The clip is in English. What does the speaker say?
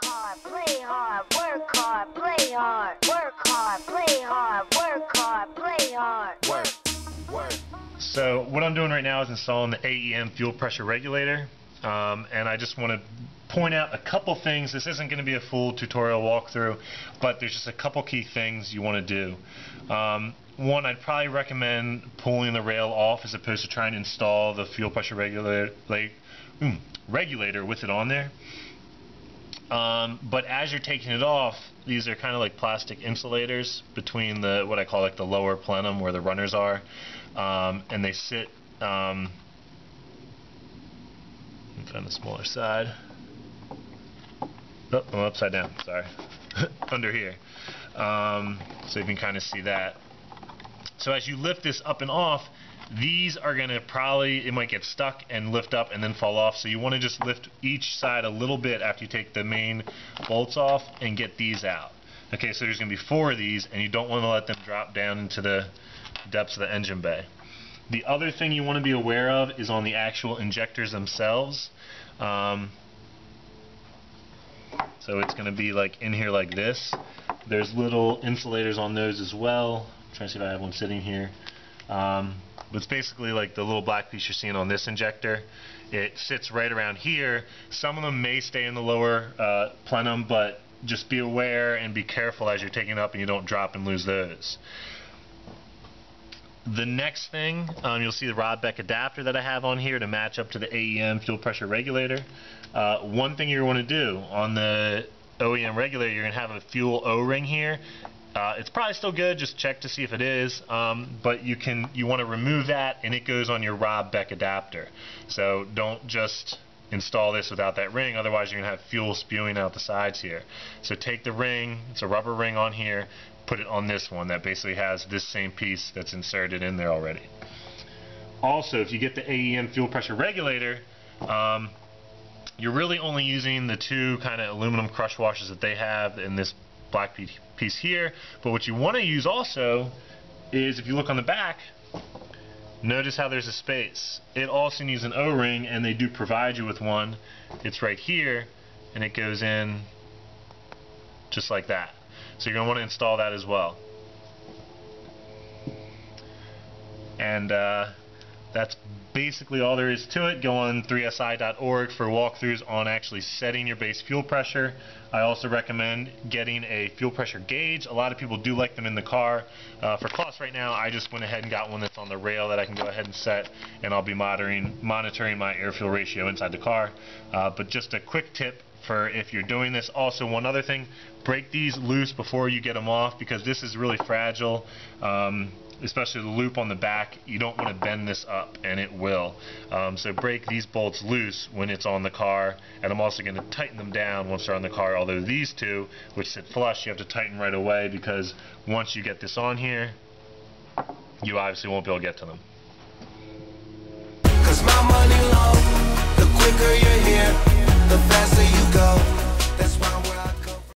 hard, play hard, work hard, play hard, work hard, play hard, work hard, play hard, work. So what I'm doing right now is installing the AEM fuel pressure regulator, and I just want to point out a couple things. This isn't going to be a full tutorial walkthrough, but there's just a couple key things you want to do. One, I'd probably recommend pulling the rail off as opposed to trying to install the fuel pressure regulator with it on there. But as you're taking it off, these are kind of like plastic insulators between the what I call like the lower plenum where the runners are, and they sit on the smaller side. Oh, I'm upside down, sorry. Under here. So you can kind of see that. So as you lift this up and off, these are going to it might get stuck and lift up and then fall off. So you want to just lift each side a little bit after you take the main bolts off and get these out. Okay, so there's going to be 4 of these, and you don't want to let them drop down into the depths of the engine bay. The other thing you want to be aware of is on the actual injectors themselves. So it's going to be like in here like this. There's little insulators on those as well. I'm trying to see if I have one sitting here. But it's basically like the little black piece you're seeing on this injector. It sits right around here. Some of them may stay in the lower plenum, but just be aware and be careful as you're taking it up and you don't drop and lose those. The next thing, you'll see the rod beck adapter that I have on here to match up to the AEM fuel pressure regulator. One thing you want to do on the OEM regulator, you're going to have a fuel O-ring here. It's probably still good, just check to see if it is, but you want to remove that, and it goes on your rod beck adapter. So don't just install this without that ring, otherwise you're going to have fuel spewing out the sides here. So take the ring, it's a rubber ring on here, put it on this one that basically has this same piece that's inserted in there already. Also, if you get the AEM fuel pressure regulator, you're really only using the 2 kind of aluminum crush washers that they have in this black piece here, but what you want to use also is, if you look on the back, notice how there's a space. It also needs an O-ring, and they do provide you with one. It's right here, and it goes in just like that. So you're going to want to install that as well. And that's basically all there is to it. Go on 3si.org for walkthroughs on actually setting your base fuel pressure. I also recommend getting a fuel pressure gauge. A lot of people do like them in the car. For cost right now, I just went ahead and got one that's on the rail that I can go ahead and set, and I'll be monitoring my air-fuel ratio inside the car. But just a quick tip for if you're doing this. Also, one other thing, break these loose before you get them off, because this is really fragile. Especially the loop on the back, you don't want to bend this up, and it will. So break these bolts loose when it's on the car, and I'm also going to tighten them down once they're on the car, although these 2, which sit flush, you have to tighten right away, because once you get this on here, you obviously won't be able to get to them. 'Cause my money low, the quicker you're here, the faster you go.